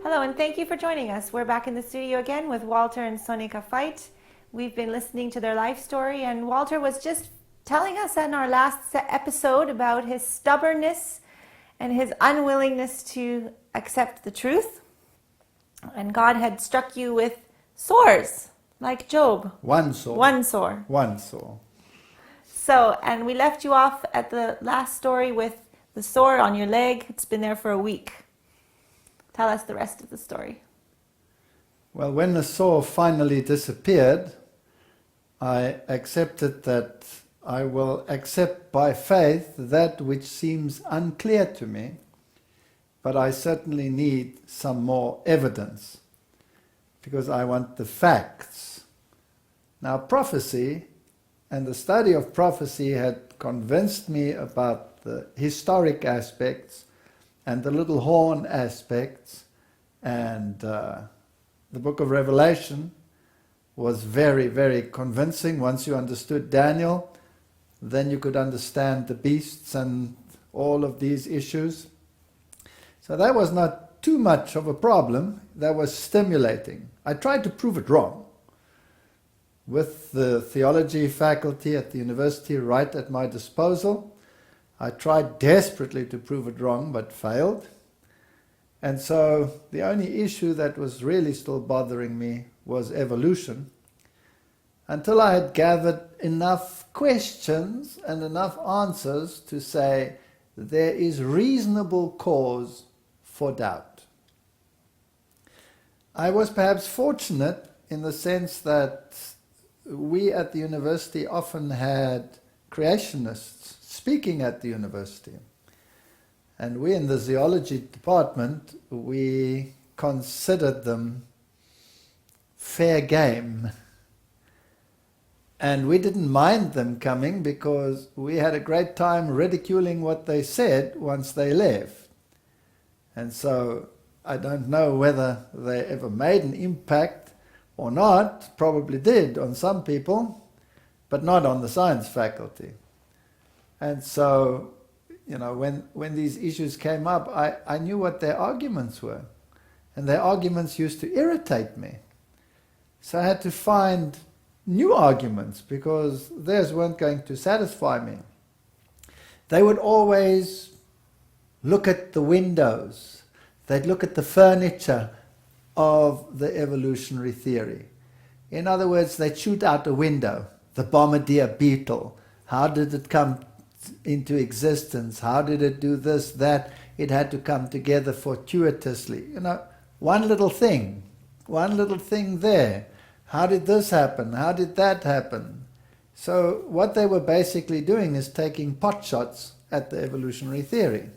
Hello, and thank you for joining us. We're back in the studio again with Walter and Sonica Veith. We've been listening to their life story, and Walter was just telling us in our last episode about his stubbornness and his unwillingness to accept the truth. And God had struck you with sores, like Job. One sore. One sore. One sore. So, and we left you off at the last story with the sore on your leg. It's been there for a week. Tell us the rest of the story. Well, when the sore finally disappeared, I accepted that I will accept by faith that which seems unclear to me, but I certainly need some more evidence, because I want the facts. Now, prophecy and the study of prophecy had convinced me about the historic aspects and the little horn aspects, and the book of Revelation was very, very convincing. Once you understood Daniel, then you could understand the beasts and all of these issues. So that was not too much of a problem. That was stimulating. I tried to prove it wrong with the theology faculty at the university right at my disposal. I tried desperately to prove it wrong, but failed. And so the only issue that was really still bothering me was evolution, until I had gathered enough questions and enough answers to say there is reasonable cause for doubt. I was perhaps fortunate in the sense that we at the university often had creationists speaking at the university. And we in the zoology department, we considered them fair game. And we didn't mind them coming because we had a great time ridiculing what they said once they left. And so I don't know whether they ever made an impact or not, probably did on some people, but not on the science faculty. And so, you know, when these issues came up, I knew what their arguments were. And their arguments used to irritate me. So I had to find new arguments because theirs weren't going to satisfy me. They would always look at the windows. They'd look at the furniture of the evolutionary theory. In other words, they'd shoot out a window. The bombardier beetle. How did it come into existence? How did it do this, that? It had to come together fortuitously. You know, one little thing there. How did this happen? How did that happen? So what they were basically doing is taking pot shots at the evolutionary theory.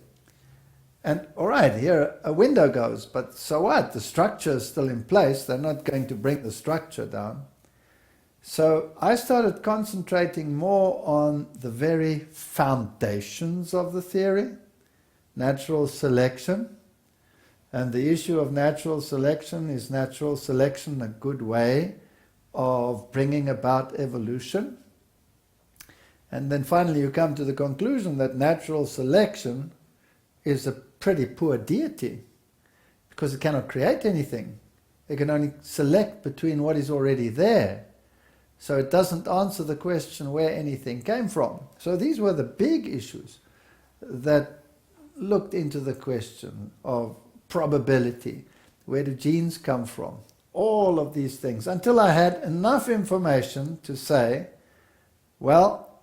And all right, here a window goes, but so what? The structure is still in place. They're not going to bring the structure down. So I started concentrating more on the very foundations of the theory, natural selection. And the issue of natural selection, is natural selection a good way of bringing about evolution? And then finally you come to the conclusion that natural selection is a pretty poor deity, because it cannot create anything. It can only select between what is already there. So it doesn't answer the question where anything came from. So these were the big issues that looked into the question of probability. Where do genes come from? All of these things, until I had enough information to say, well,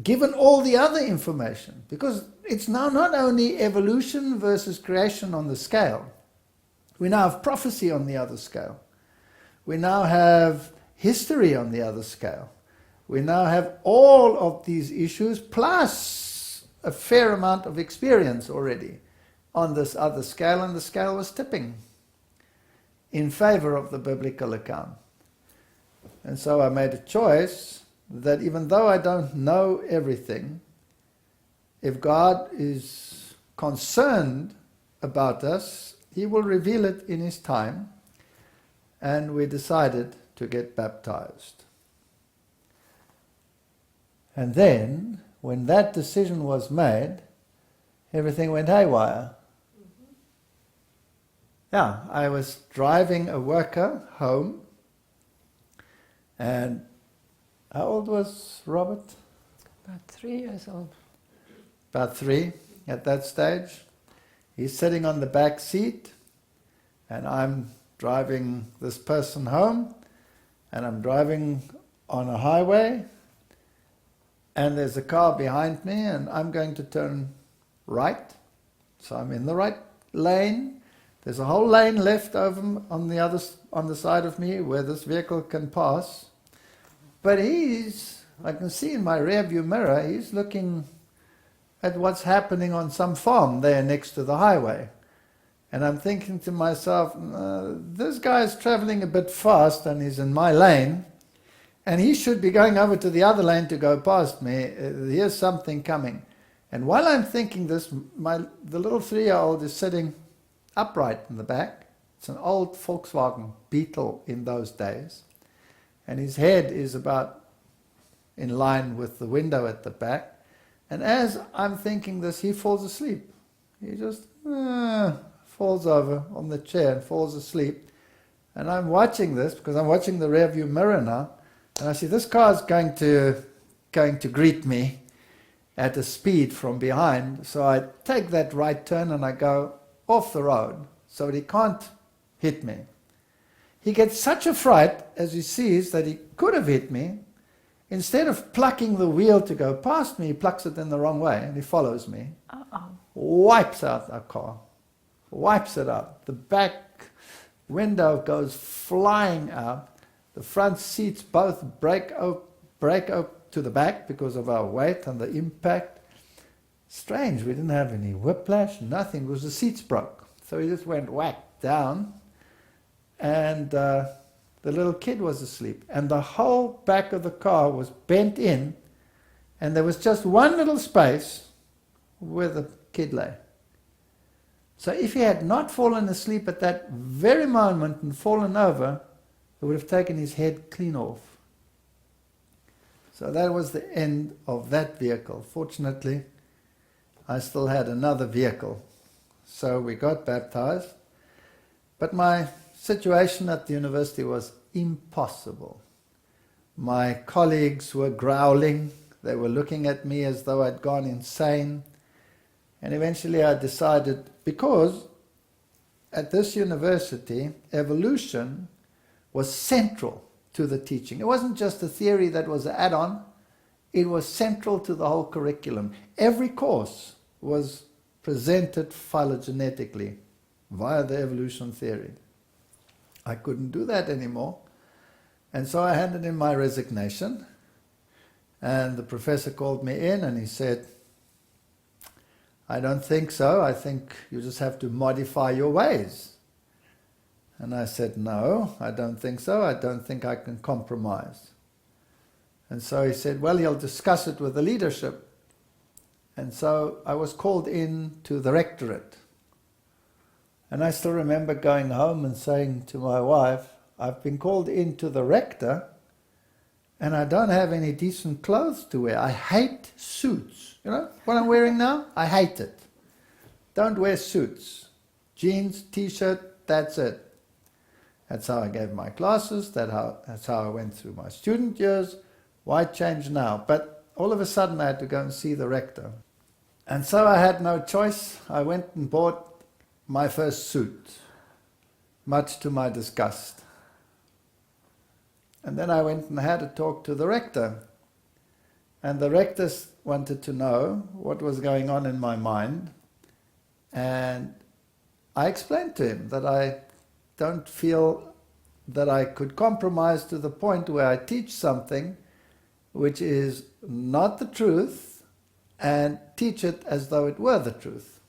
given all the other information, because it's now not only evolution versus creation on the scale. We now have prophecy on the other scale. We now have history on the other scale. We now have all of these issues plus a fair amount of experience already on this other scale, and the scale was tipping in favor of the biblical account. And so I made a choice that even though I don't know everything, if God is concerned about us, He will reveal it in His time. And we decided to get baptized. And then, when that decision was made, everything went haywire. Yeah, I was driving a worker home, and how old was Robert? About 3 years old. About 3 at that stage. He's sitting on the back seat, and I'm driving this person home, and I'm driving on a highway, and there's a car behind me, and I'm going to turn right. So I'm in the right lane. There's a whole lane left over on the side of me where this vehicle can pass. But I can see in my rear view mirror, he's looking at what's happening on some farm there next to the highway. And I'm thinking to myself, this guy's traveling a bit fast and he's in my lane, and he should be going over to the other lane to go past me. Here's something coming. And while I'm thinking this, the little 3-year-old is sitting upright in the back. It's an old Volkswagen Beetle in those days. And his head is about in line with the window at the back. And as I'm thinking this, he falls asleep. He just falls over on the chair and falls asleep. And I'm watching this because I'm watching the rear view mirror now. And I see this car is going to greet me at a speed from behind. So I take that right turn and I go off the road so that he can't hit me. He gets such a fright as he sees that he could have hit me. Instead of plucking the wheel to go past me, he plucks it in the wrong way and he follows me. Wipes out our car. Wipes it out. The back window goes flying out. The front seats both break up to the back because of our weight and the impact. Strange, we didn't have any whiplash, nothing, because the seats broke. So he just went whack down, and the little kid was asleep. And the whole back of the car was bent in, and there was just one little space where the kid lay. So if he had not fallen asleep at that very moment and fallen over, it would have taken his head clean off. So that was the end of that vehicle. Fortunately, I still had another vehicle. So we got baptized. But my situation at the university was impossible. My colleagues were growling. They were looking at me as though I'd gone insane. And eventually I decided, because at this university, evolution was central to the teaching. It wasn't just a theory that was an add-on. It was central to the whole curriculum. Every course was presented phylogenetically via the evolution theory. I couldn't do that anymore. And so I handed in my resignation. And the professor called me in and he said, I don't think so. I think you just have to modify your ways. And I said, no, I don't think so. I don't think I can compromise. And so he said, well, he'll discuss it with the leadership. And so I was called in to the rectorate. And I still remember going home and saying to my wife, I've been called in to the rector and I don't have any decent clothes to wear. I hate suits. You know what I'm wearing now? I hate it. Don't wear suits. Jeans, t-shirt, that's it. That's how I gave my classes. That's how I went through my student years. Why change now? But all of a sudden I had to go and see the rector. And so I had no choice. I went and bought my first suit, much to my disgust. And then I went and had a talk to the rector. And the rector wanted to know what was going on in my mind. And I explained to him that I don't feel that I could compromise to the point where I teach something which is not the truth and teach it as though it were the truth.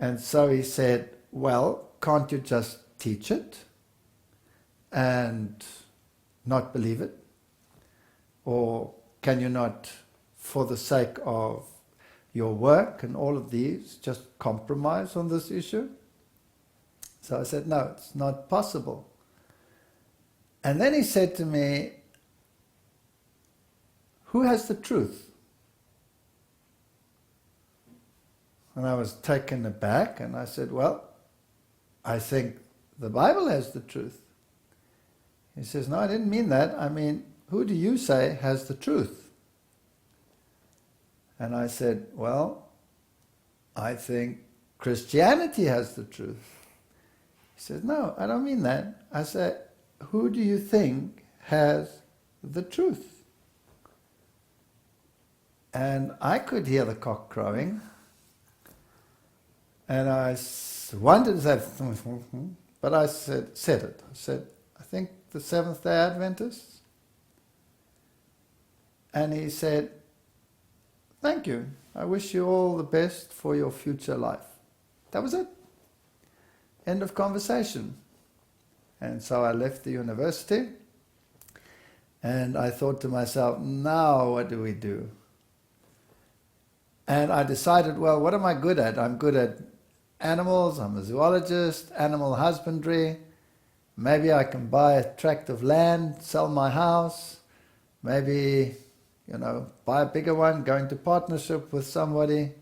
And so he said, well, can't you just teach it and not believe it? Or can you not, for the sake of your work and all of these, just compromise on this issue? So I said, no, it's not possible. And then he said to me, who has the truth? And I was taken aback and I said, well, I think the Bible has the truth. He says, no, I didn't mean that. I mean, who do you say has the truth? And I said, well, I think Christianity has the truth. He said, no, I don't mean that. I said, who do you think has the truth? And I could hear the cock crowing. And I wanted to say, but I said it. I said, I think the Seventh-day Adventists. And he said, thank you. I wish you all the best for your future life. That was it. End of conversation. And so I left the university. And I thought to myself, now what do we do? And I decided, well, what am I good at? I'm good at animals, I'm a zoologist, animal husbandry. Maybe I can buy a tract of land, sell my house, maybe, buy a bigger one, go into partnership with somebody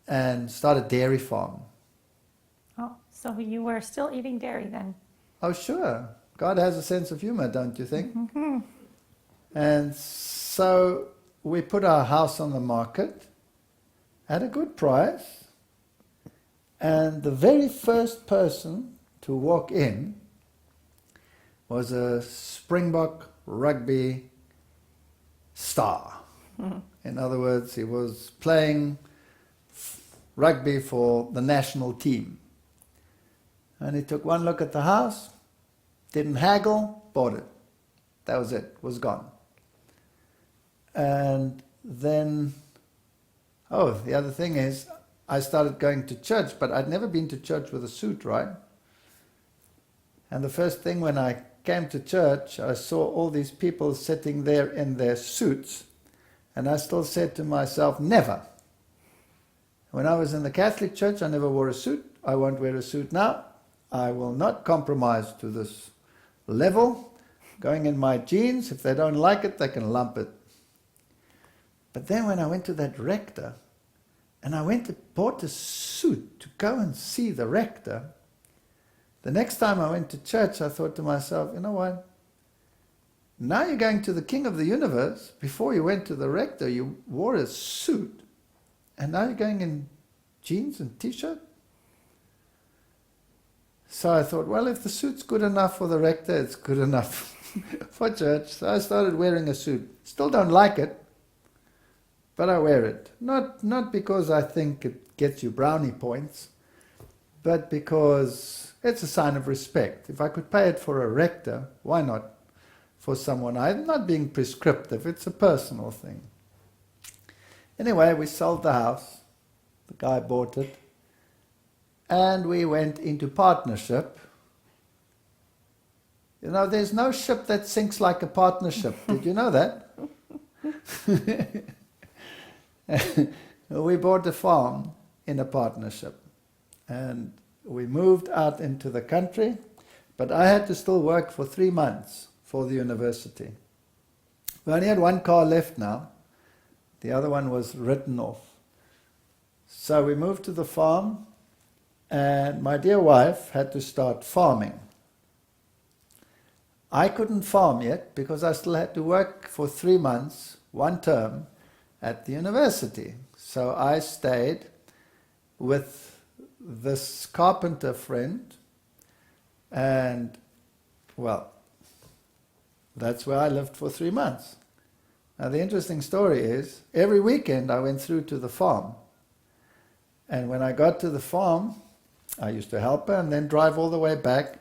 and start a dairy farm. Oh, so you were still eating dairy then? Oh, sure. God has a sense of humor, don't you think? Mm-hmm. And so we put our house on the market at a good price. And the very first person to walk in was a Springbok rugby star. Mm-hmm. In other words, he was playing rugby for the national team. And he took one look at the house, didn't haggle, bought it. That was it, was gone. And then, the other thing is, I started going to church, but I'd never been to church with a suit, right? And the first thing when I came to church, I saw all these people sitting there in their suits, and I still said to myself, never. When I was in the Catholic Church, I never wore a suit. I won't wear a suit now. I will not compromise to this level. Going in my jeans, if they don't like it, they can lump it. But then when I went to that rector, and I went and bought a suit to go and see the rector, the next time I went to church, I thought to myself, you know what? Now you're going to the King of the Universe. Before you went to the rector, you wore a suit. And now you're going in jeans and t-shirt? So I thought, well, if the suit's good enough for the rector, it's good enough for church. So I started wearing a suit. Still don't like it, but I wear it. Not because I think it gets you brownie points, but because it's a sign of respect. If I could pay it for a rector, why not for someone? I'm not being prescriptive. It's a personal thing. Anyway, we sold the house. The guy bought it. And we went into partnership. There's no ship that sinks like a partnership. Did you know that? We bought a farm in a partnership. And we moved out into the country. But I had to still work for 3 months for the university. We only had one car left now. The other one was written off. So we moved to the farm. And my dear wife had to start farming. I couldn't farm yet because I still had to work for 3 months, 1 term, at the university. So I stayed with this carpenter friend, and, well, that's where I lived for 3 months. Now the interesting story is, every weekend I went through to the farm. And when I got to the farm, I used to help her and then drive all the way back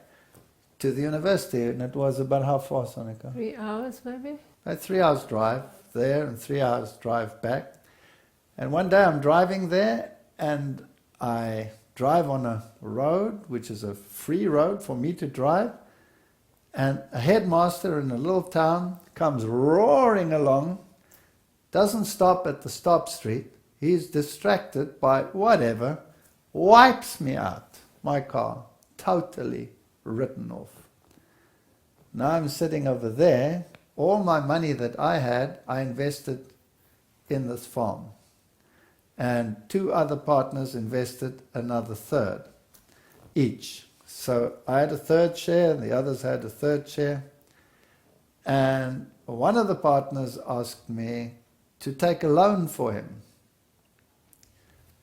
to the university. And it was about how far, Sonica? 3 hours maybe? About 3 hours drive there and 3 hours drive back. And one day I'm driving there and I drive on a road, which is a free road for me to drive. And a headmaster in a little town comes roaring along, doesn't stop at the stop street. He's distracted by whatever, wipes me out, my car, totally written off. Now I'm sitting over there, all my money that I had, I invested in this farm. And 2 other partners invested another third each. So I had a third share, and the others had a third share. And one of the partners asked me to take a loan for him,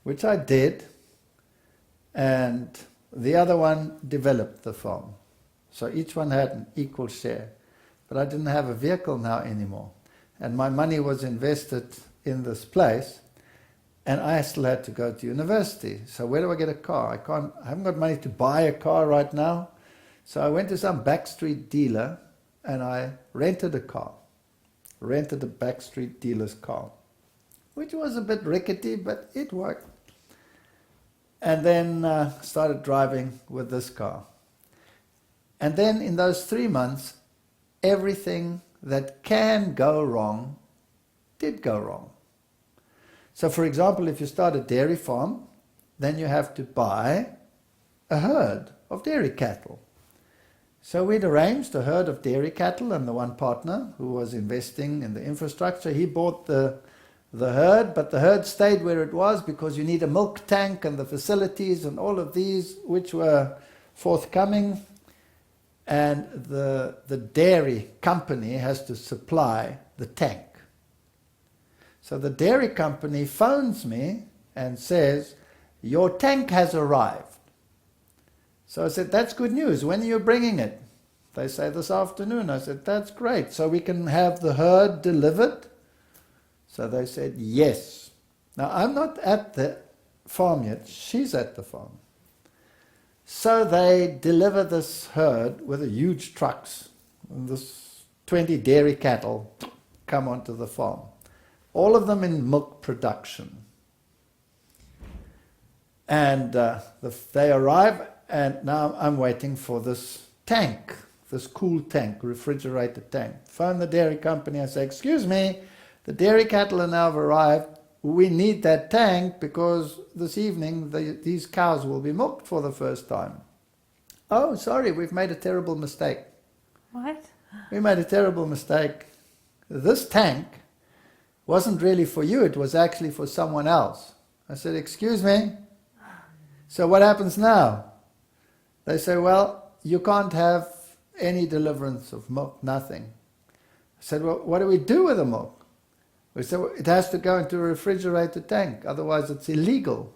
which I did, and the other one developed the farm. So each one had an equal share. But I didn't have a vehicle now anymore. And my money was invested in this place, and I still had to go to university. So where do I get a car? I haven't got money to buy a car right now. So I went to some backstreet dealer, and I rented a car. Rented a backstreet dealer's car, which was a bit rickety, but it worked. And then started driving with this car. And then in those 3 months, everything that can go wrong did go wrong. So for example, if you start a dairy farm, then you have to buy a herd of dairy cattle. So we'd arranged a herd of dairy cattle, and the one partner who was investing in the infrastructure, he bought the herd, but the herd stayed where it was because you need a milk tank and the facilities and all of these which were forthcoming. And the dairy company has to supply the tank. So the dairy company phones me and says, your tank has arrived. So I said, that's good news. When are you bringing it? They say, this afternoon. I said, that's great. So we can have the herd delivered? So they said, yes. Now I'm not at the farm yet. She's at the farm. So they deliver this herd with a huge trucks. And this 20 dairy cattle come onto the farm. All of them in milk production. And they arrive, and now I'm waiting for this tank, this cool tank, refrigerated tank. Phone the dairy company and say, excuse me, the dairy cattle are now arrived. We need that tank because this evening these cows will be milked for the first time. Oh, sorry, we've made a terrible mistake. What? We made a terrible mistake. This tank wasn't really for you, it was actually for someone else. I said, excuse me? So what happens now? They say, well, you can't have any deliverance of milk, nothing. I said, well, what do we do with the milk? We said, well, it has to go into a refrigerated tank, otherwise it's illegal.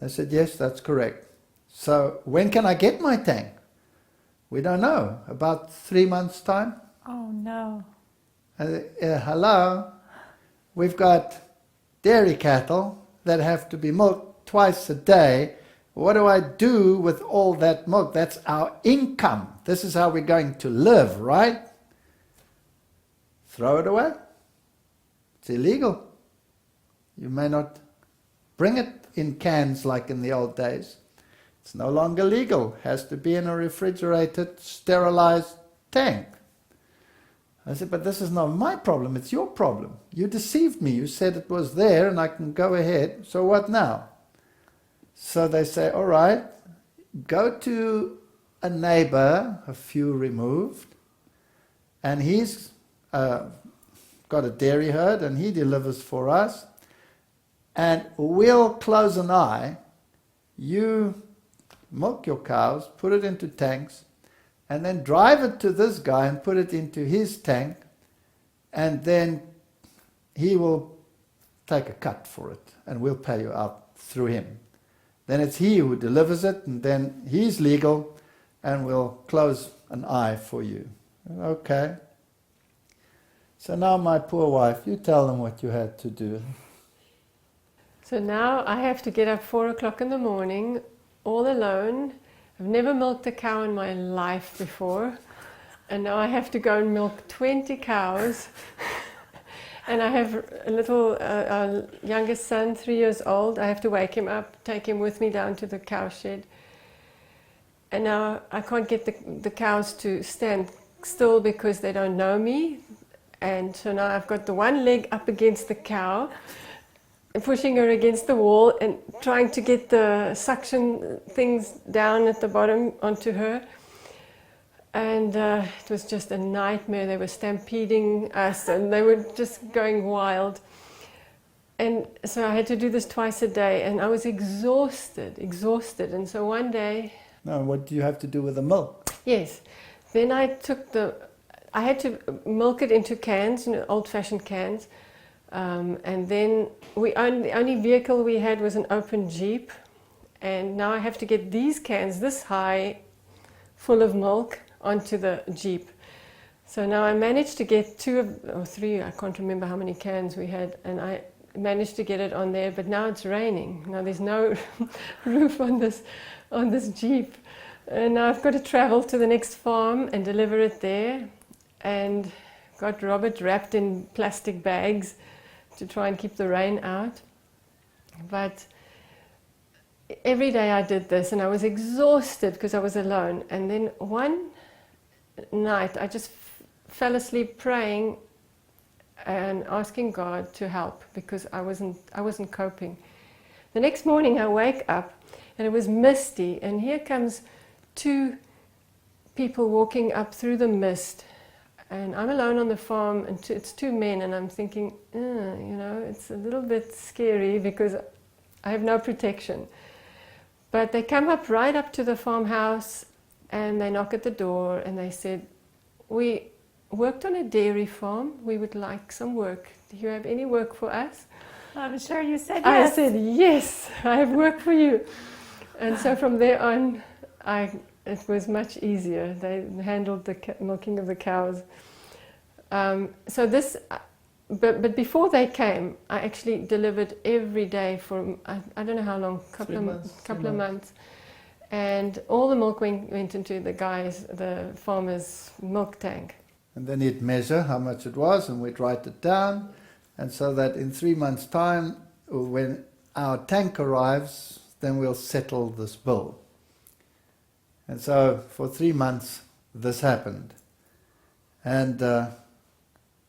They said, yes, that's correct. So when can I get my tank? We don't know. About 3 months' time? Oh, no. Hello? We've got dairy cattle that have to be milked twice a day. What do I do with all that milk? That's our income. This is how we're going to live, right? Throw it away. It's illegal. You may not bring it in cans like in the old days. It's no longer legal. It has to be in a refrigerated, sterilized tank. I said, but this is not my problem, it's your problem. You deceived me. You said it was there and I can go ahead. So what now? So they say, all right, go to a neighbor, a few removed, and he's got a dairy herd and he delivers for us, and we'll close an eye. You milk your cows, put it into tanks, and then drive it to this guy and put it into his tank, and then he will take a cut for it and we'll pay you out through him. Then it's he who delivers it, and then he's legal and we'll close an eye for you. Okay. So now my poor wife, you tell them what you had to do. So now I have to get up 4 o'clock in the morning, all alone. I've never milked a cow in my life before, and now I have to go and milk 20 cows. And I have a little youngest son, 3 years old. I have to wake him up, take him with me down to the cow shed. And now I can't get the cows to stand still because they don't know me. And so now I've got the one leg up against the cow, pushing her against the wall and trying to get the suction things down at the bottom onto her. And it was just a nightmare. They were stampeding us and they were just going wild. And so I had to do this twice a day, and I was exhausted. And so one day No, what do you have to do with the milk? Yes. Then I had to milk it into cans, old-fashioned cans. And then the only vehicle we had was an open Jeep. And now I have to get these cans this high, full of milk, onto the Jeep. So now I managed to get 2 or 3, I can't remember how many cans we had, and I managed to get it on there, but now it's raining. Now there's no roof on this Jeep. And now I've got to travel to the next farm and deliver it there. And got Robert wrapped in plastic bags to try and keep the rain out. But every day I did this, and I was exhausted because I was alone. And then one night I just fell asleep praying and asking God to help because I wasn't coping. The next morning I wake up and it was misty, and here comes 2 people walking up through the mist, and I'm alone on the farm, and it's 2 men, and I'm thinking, it's a little bit scary because I have no protection. But they come up right up to the farmhouse, and they knock at the door, and they said, "We worked on a dairy farm. We would like some work. Do you have any work for us?" I'm sure you said I yes. said, "Yes, I have work for you." And so from there on, it was much easier. They handled the milking of the cows. But before they came, I actually delivered every day for, I don't know how long, couple of months. And all the milk went into the farmer's milk tank. And then he'd measure how much it was, and we'd write it down. And so that in 3 months' time, when our tank arrives, then we'll settle this bill. And so for 3 months, this happened. And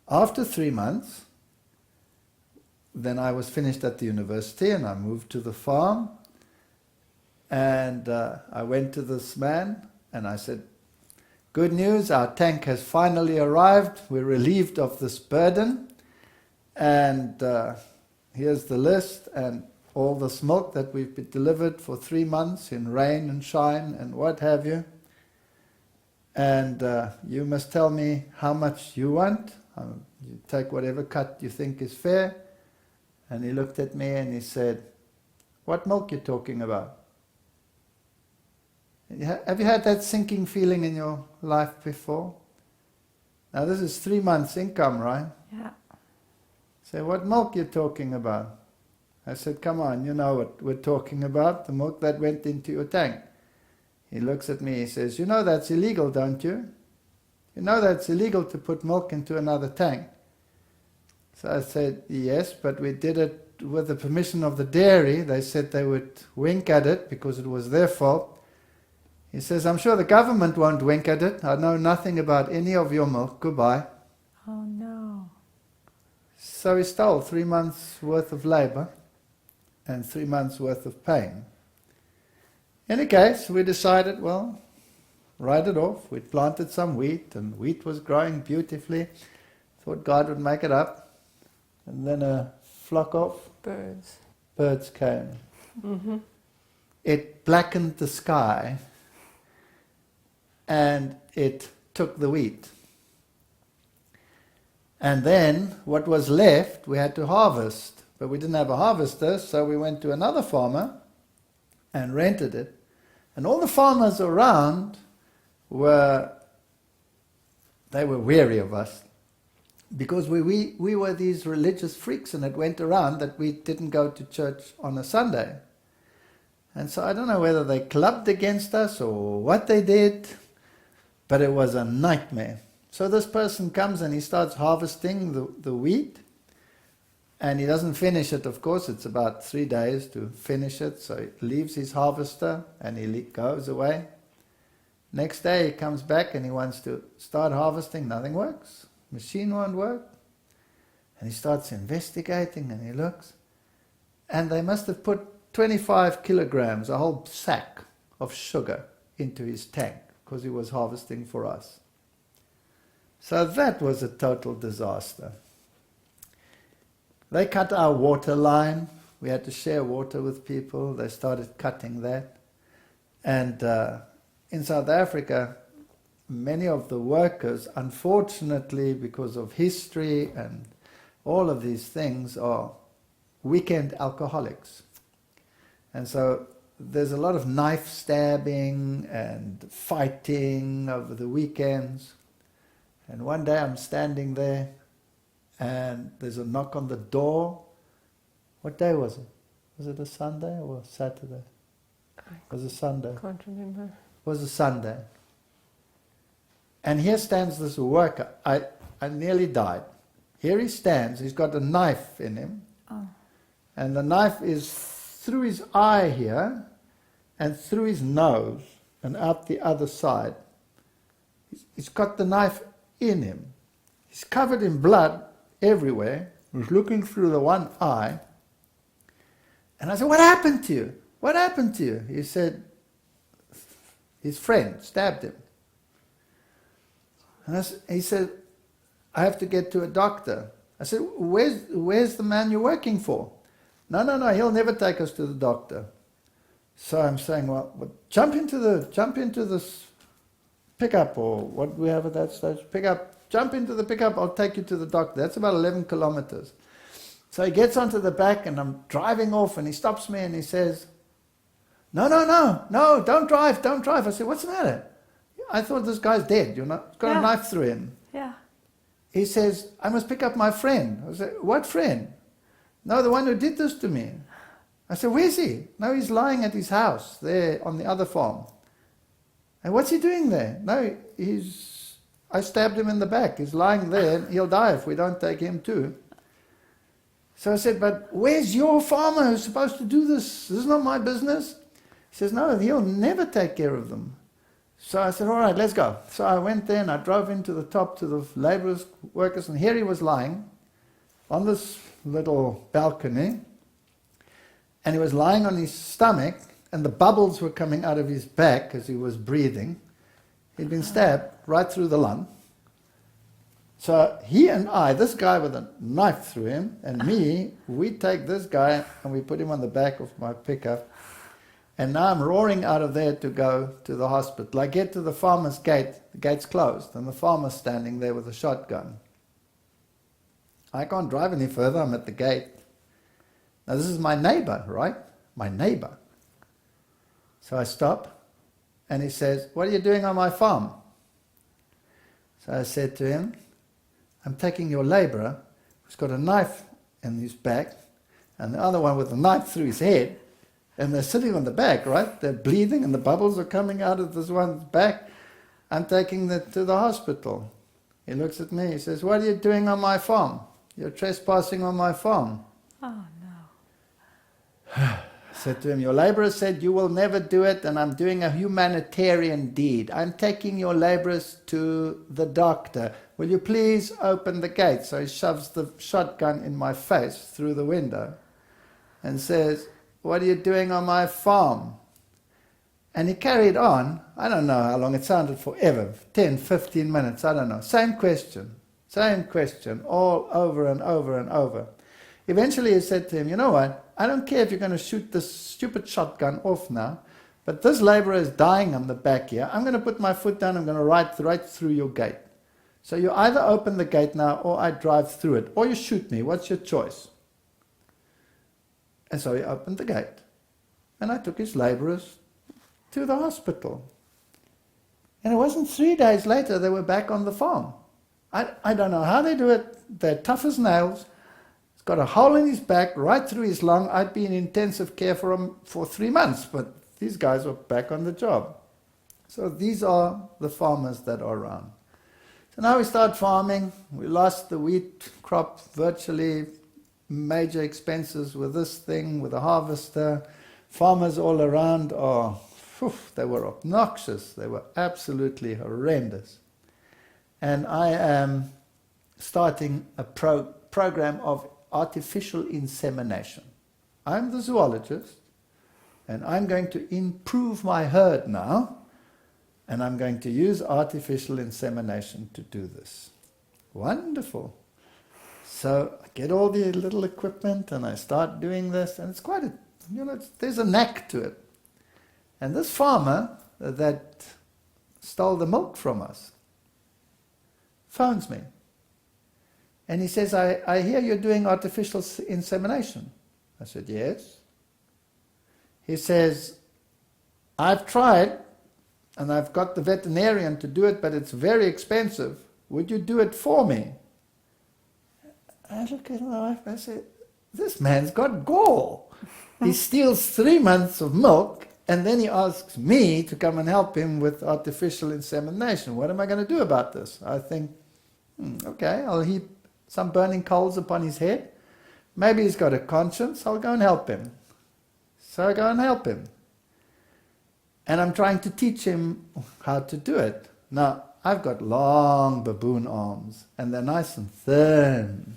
after 3 months, then I was finished at the university, and I moved to the farm. And I went to this man, and I said, "Good news, our tank has finally arrived. We're relieved of this burden. And here's the list, and all this milk that we've been delivered for 3 months in rain and shine and what have you. And you must tell me how much you want. You take whatever cut you think is fair." And he looked at me and he said, "What milk you talking about?" Have you had that sinking feeling in your life before? Now this is 3 months income, right? Yeah. Say, "What milk you talking about?" I said, "Come on, you know what we're talking about, the milk that went into your tank." He looks at me, he says, "You know that's illegal, don't you? You know that's illegal to put milk into another tank." So I said, "Yes, but we did it with the permission of the dairy. They said they would wink at it because it was their fault." He says, "I'm sure the government won't wink at it. I know nothing about any of your milk. Goodbye." Oh no. So he stole 3 months worth of labor and 3 months worth of pain. In any case, we decided, well, write it off. We'd planted some wheat, and wheat was growing beautifully. Thought God would make it up. And then a flock of birds came. Mm-hmm. It blackened the sky, and it took the wheat. And then what was left we had to harvest, but we didn't have a harvester, so we went to another farmer and rented it. And all the farmers around were weary of us, because we were these religious freaks, and it went around that we didn't go to church on a Sunday. And so I don't know whether they clubbed against us or what they did, but it was a nightmare. So this person comes and he starts harvesting the wheat, and he doesn't finish it, of course. It's about 3 days to finish it, so he leaves his harvester and he goes away. Next day he comes back and he wants to start harvesting. Nothing works. Machine won't work. And he starts investigating, and he looks, and they must have put 25 kilograms, a whole sack of sugar, into his tank because he was harvesting for us. So that was a total disaster. They cut our water line. We had to share water with people. They started cutting that. And in South Africa, many of the workers, unfortunately, because of history and all of these things, are weekend alcoholics. And so there's a lot of knife stabbing and fighting over the weekends. And one day I'm standing there and there's a knock on the door. What day was it? Was it a Sunday or Saturday? It was a Sunday. I can't remember. It was a Sunday. And here stands this worker. I nearly died. Here he stands. He's got a knife in him. Oh. And the knife is through his eye here and through his nose and out the other side. He's got the knife in him. He's covered in blood everywhere. He's looking through the one eye. And I said, "What happened to you? What happened to you?" He said, his friend stabbed him. And he said, "I have to get to a doctor." I said, where's the man you're working for?" No, he'll never take us to the doctor. So I'm saying, well jump into this pickup, or what we have at that stage, pickup, jump into the pickup, I'll take you to the doctor. That's about 11 kilometers. So he gets onto the back and I'm driving off and he stops me and he says, No, don't drive. I said, "What's the matter? I thought this guy's dead, you know, got a knife through him." Yeah. He says, "I must pick up my friend." I said, "What friend?" "No, the one who did this to me." I said, "Where's he?" "No, he's lying at his house there on the other farm." "And what's he doing there?" "No, I stabbed him in the back. He's lying there and he'll die if we don't take him too." So I said, "But where's your farmer who's supposed to do this? This is not my business." He says, "No, he'll never take care of them." So I said, "All right, let's go." So I went there and I drove into the top to the laborers, workers, and here he was lying on this little balcony, and he was lying on his stomach, and the bubbles were coming out of his back as he was breathing. He'd been stabbed right through the lung. So he and I, this guy with a knife through him, and me, we take this guy and we put him on the back of my pickup. And now I'm roaring out of there to go to the hospital. I get to the farmer's gate, the gate's closed, and the farmer's standing there with a shotgun. I can't drive any further, I'm at the gate. Now this is my neighbor, right? My neighbor. So I stop, and he says, "What are you doing on my farm?" So I said to him, "I'm taking your laborer who's got a knife in his back, and the other one with a knife through his head, and they're sitting on the back, right? They're bleeding and the bubbles are coming out of this one's back. I'm taking them to the hospital." He looks at me, he says, "What are you doing on my farm? You're trespassing on my farm." Oh, no. I said to him, "Your laborer said you will never do it, and I'm doing a humanitarian deed. I'm taking your laborers to the doctor. Will you please open the gate?" So he shoves the shotgun in my face through the window and says, "What are you doing on my farm?" And he carried on. I don't know how long, it sounded forever, 10, 15 minutes, I don't know. Same question, all over and over and over. Eventually he said to him, "You know what, I don't care if you're going to shoot this stupid shotgun off now, but this laborer is dying on the back here. I'm going to put my foot down, I'm going to ride right through your gate. So you either open the gate now or I drive through it, or you shoot me, what's your choice?" And so he opened the gate. And I took his laborers to the hospital. And it wasn't 3 days later they were back on the farm. I don't know how they do it. They're tough as nails. He's got a hole in his back, right through his lung. I'd be in intensive care for him for 3 months, but these guys were back on the job. So these are the farmers that are around. So now we start farming. We lost the wheat crop virtually. Major expenses with this thing, with a harvester. Farmers all around are, they were obnoxious. They were absolutely horrendous. And I am starting a program of artificial insemination. I'm the zoologist, and I'm going to improve my herd now, and I'm going to use artificial insemination to do this. Wonderful. So I get all the little equipment and I start doing this, and it's quite there's a knack to it. And this farmer that stole the milk from us phones me. And he says, I hear you're doing artificial insemination. I said, yes. He says, I've tried, and I've got the veterinarian to do it, but it's very expensive. Would you do it for me? I look at my wife and I said, this man's got gall. He steals 3 months of milk, and then he asks me to come and help him with artificial insemination. What am I going to do about this? I think, okay, I'll heap some burning coals upon his head. Maybe he's got a conscience. I'll go and help him. So I go and help him. And I'm trying to teach him how to do it. Now, I've got long baboon arms, and they're nice and thin.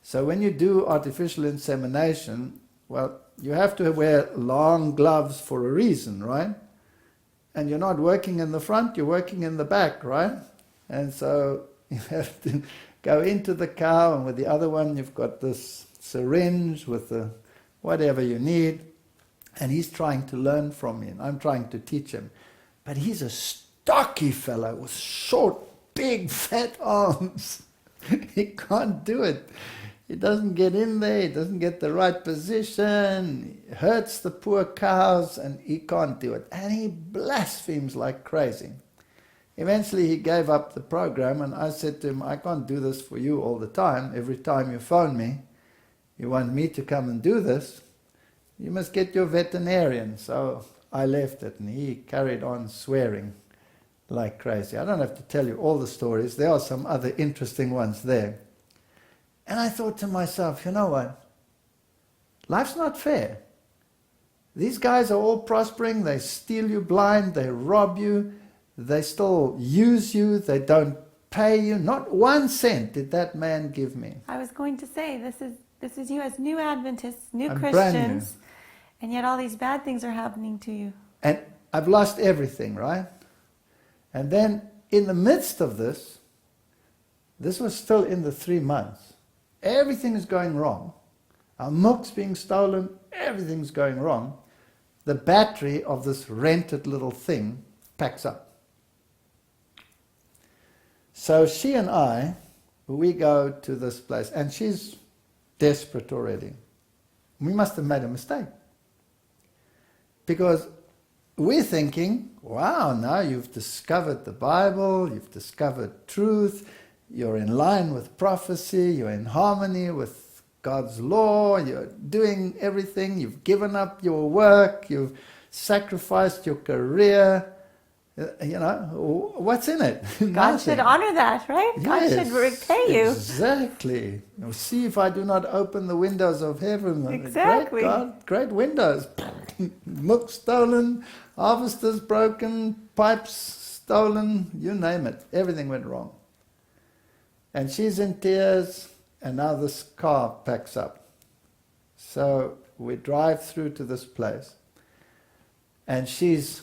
So when you do artificial insemination, well, you have to wear long gloves for a reason, right? And you're not working in the front, you're working in the back, right? And so you have to go into the cow, and with the other one you've got this syringe with the whatever you need. And he's trying to learn from me, and I'm trying to teach him. But he's a stocky fellow with short, big, fat arms. He can't do it. He doesn't get in there, he doesn't get the right position, he hurts the poor cows, and he can't do it. And he blasphemes like crazy. Eventually he gave up the program, and I said to him, I can't do this for you all the time. Every time you phone me, you want me to come and do this. You must get your veterinarian. So I left it, and he carried on swearing like crazy. I don't have to tell you all the stories. There are some other interesting ones there. And I thought to myself, you know what? Life's not fair. These guys are all prospering. They steal you blind. They rob you. They still use you. They don't pay you. Not 1 cent did that man give me. I was going to say, this is you as new Adventists, new I'm Christians, brand new. and yet all these bad things are happening to you. And I've lost everything, right? And then in the midst of this was still in the 3 months. Everything is going wrong. Our milk's being stolen. Everything's going wrong. The battery of this rented little thing packs up. So she and I, we go to this place, and she's desperate already. We must have made a mistake. Because we're thinking, wow, now you've discovered the Bible, you've discovered truth, you're in line with prophecy, you're in harmony with God's law, you're doing everything, you've given up your work, you've sacrificed your career, what's in it? God should honor that, right? God Yes, should repay you. Exactly. See if I do not open the windows of heaven. Exactly. Great God, great windows. Milk stolen, harvesters broken, pipes stolen, you name it. Everything went wrong. And she's in tears, and now this car packs up. So we drive through to this place, and she's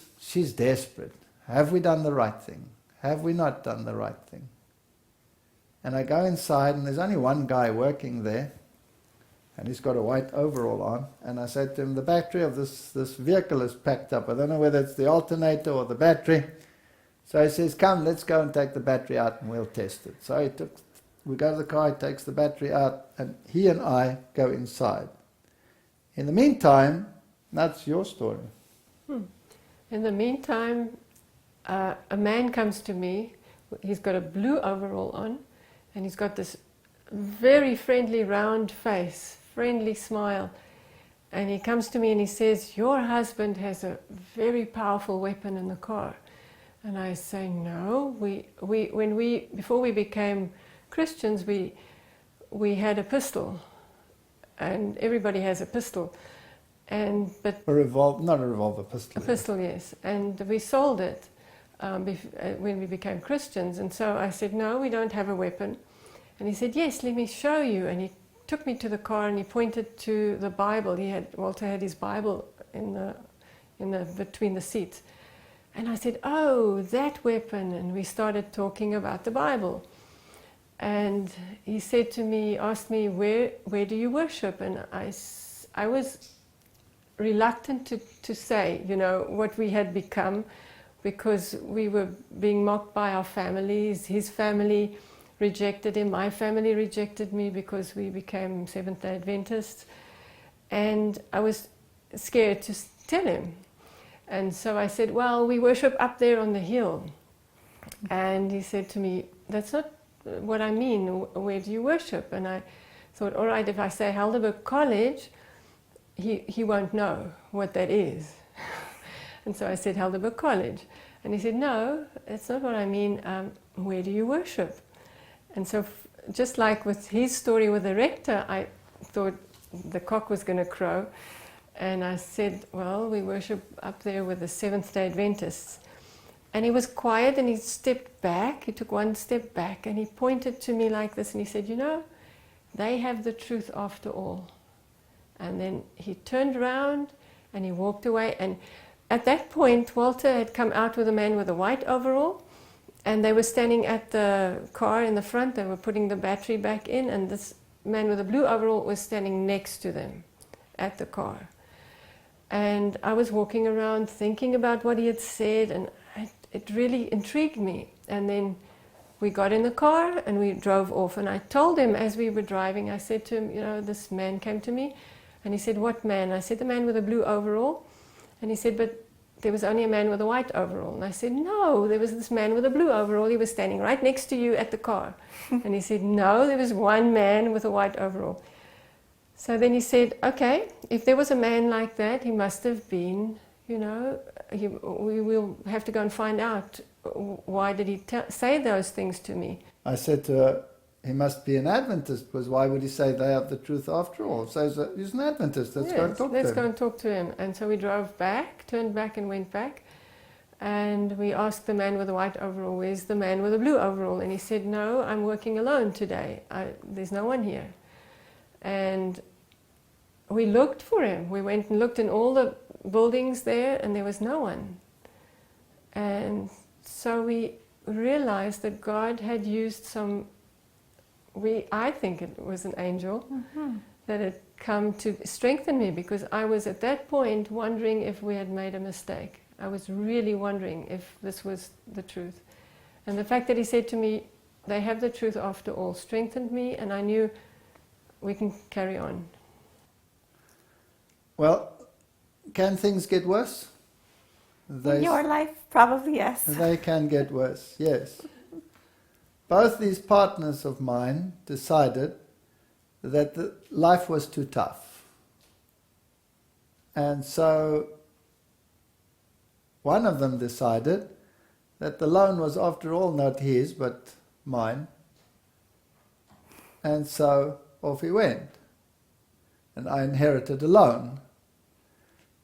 desperate. Have we done the right thing? Have we not done the right thing? And I go inside, and there's only one guy working there, and he's got a white overall on. And I said to him, the battery of this vehicle is packed up. I don't know whether it's the alternator or the battery. So he says, come, let's go and take the battery out and we'll test it. So we go to the car, he takes the battery out, and he and I go inside. In the meantime, that's your story. In the meantime, a man comes to me. He's got a blue overall on, and he's got this very friendly, round face, friendly smile. And he comes to me and he says, your husband has a very powerful weapon in the car. And I say, no, before we became Christians, we had a pistol, and everybody has a pistol, but Not a revolver, pistol. a pistol, yes, and we sold it when we became Christians. And so I said, no, we don't have a weapon. And he said, yes, let me show you. And he took me to the car and he pointed to the Bible. Walter had his Bible in the between the seats. And I said, oh, that weapon. And we started talking about the Bible. And he said to me, asked me, where do you worship? And I was reluctant to say, what we had become, because we were being mocked by our families. His family rejected him, my family rejected me because we became Seventh-day Adventists. And I was scared to tell him. And so I said, well, we worship up there on the hill. And he said to me, that's not what I mean, where do you worship? And I thought, all right, if I say Helderberg College, he won't know what that is. And so I said Helderberg College. And he said, no, that's not what I mean, where do you worship? And so just like with his story with the rector, I thought the cock was going to crow. And I said, well, we worship up there with the Seventh-day Adventists. And he was quiet and he stepped back, he took one step back and he pointed to me like this and he said, they have the truth after all. And then he turned around and he walked away. And at that point, Walter had come out with a man with a white overall, and they were standing at the car in the front. They were putting the battery back in, and this man with a blue overall was standing next to them at the car. And I was walking around thinking about what he had said, and it really intrigued me. And then we got in the car and we drove off. And I told him as we were driving, I said to him, this man came to me. And he said, what man? I said, the man with a blue overall. And he said, but there was only a man with a white overall. And I said, no, there was this man with a blue overall. He was standing right next to you at the car. And he said, no, there was one man with a white overall. So then he said, okay, if there was a man like that, he must have been, we will have to go and find out. Why did he say those things to me? I said to her, he must be an Adventist, because why would he say they have the truth after all? So he's an Adventist, let's go and talk to him. Let's go and talk to him. And so we drove back, turned back and went back. And we asked the man with the white overall, where's the man with the blue overall? And he said, no, I'm working alone today. There's no one here. And we looked for him. We went and looked in all the buildings there, and there was no one. And so we realized that God had used I think it was an angel that had come to strengthen me, because I was at that point wondering if we had made a mistake. I was really wondering if this was the truth. And the fact that he said to me, they have the truth after all, strengthened me, and I knew we can carry on. Well, can things get worse? In your life, probably yes. They can get worse, yes. Both these partners of mine decided that life was too tough. And so one of them decided that the loan was after all not his, but mine. And so off he went. And I inherited a loan,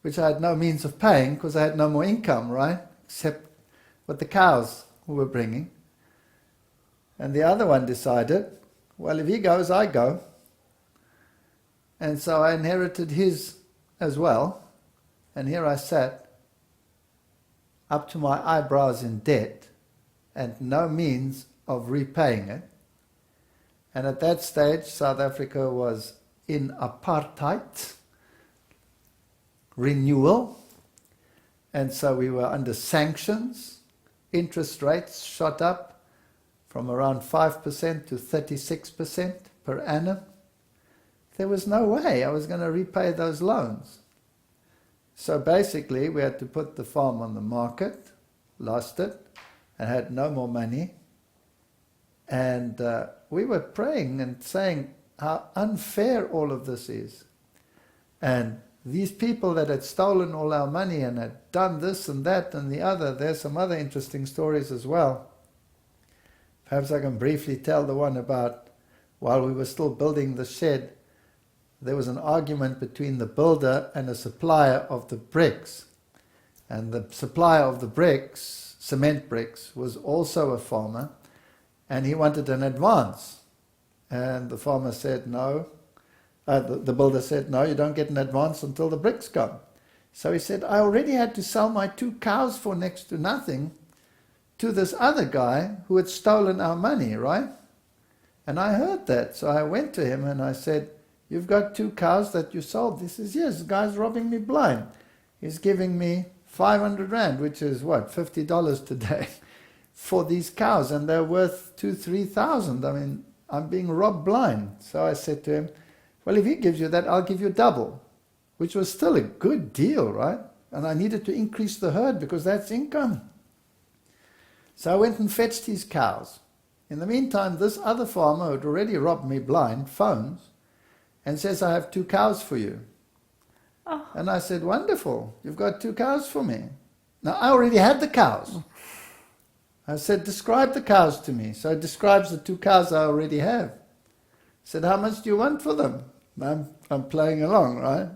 which I had no means of paying because I had no more income, right? Except what the cows were bringing. And the other one decided, well, if he goes, I go. And so I inherited his as well. And here I sat, up to my eyebrows in debt, and no means of repaying it. And at that stage, South Africa was in apartheid renewal, and so we were under sanctions. Interest rates shot up from around 5% to 36% per annum. There was no way I was going to repay those loans. So basically we had to put the farm on the market, lost it, and had no more money. And we were praying and saying how unfair all of this is. And these people that had stolen all our money and had done this and that and the other, there's some other interesting stories as well. Perhaps I can briefly tell the one about while we were still building the shed, there was an argument between the builder and a supplier of the bricks. And the supplier of the bricks, cement bricks, was also a farmer, and he wanted an advance. And the farmer said no. The builder said, no, you don't get an advance until the bricks come. So he said, I already had to sell my 2 cows for next to nothing to this other guy who had stolen our money, right? And I heard that, so I went to him and I said, you've got 2 cows that you sold. He says, yes, the guy's robbing me blind. He's giving me 500 rand, which is what, $50 today, for these cows, and they're worth 2,000-3,000. I mean, I'm being robbed blind. So I said to him, well, if he gives you that, I'll give you double, which was still a good deal, right? And I needed to increase the herd because that's income. So I went and fetched his cows. In the meantime, this other farmer who had already robbed me blind phones and says, I have 2 cows for you. Oh. And I said, wonderful, you've got 2 cows for me. Now, I already had the cows. I said, describe the cows to me. So it describes the 2 cows I already have. I said, how much do you want for them? I'm playing along, right?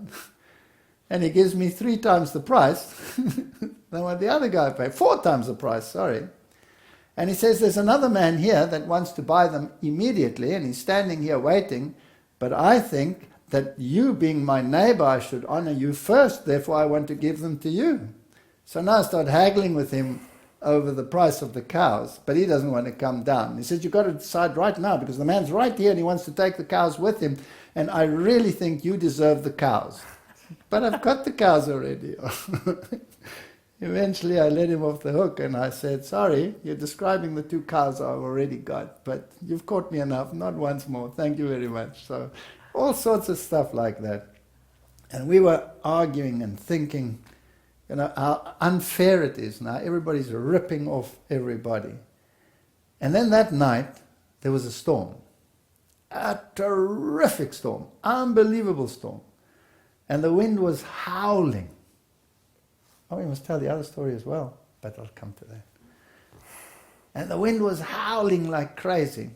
And he gives me 3 times the price than what the other guy paid. 4 times the price, sorry. And he says, there's another man here that wants to buy them immediately, and he's standing here waiting, but I think that you being my neighbor, I should honor you first, therefore I want to give them to you. So now I start haggling with him over the price of the cows, but he doesn't want to come down. He says, you've got to decide right now, because the man's right here and he wants to take the cows with him, and I really think you deserve the cows. But I've got the cows already. Eventually I let him off the hook and I said, sorry, you're describing the 2 cows I've already got, but you've caught me enough, not once more, thank you very much. So all sorts of stuff like that. And we were arguing and thinking, how unfair it is now. Everybody's ripping off everybody. And then that night, there was a storm. A terrific storm. Unbelievable storm. And the wind was howling. Oh, we must tell the other story as well, but I'll come to that. And the wind was howling like crazy.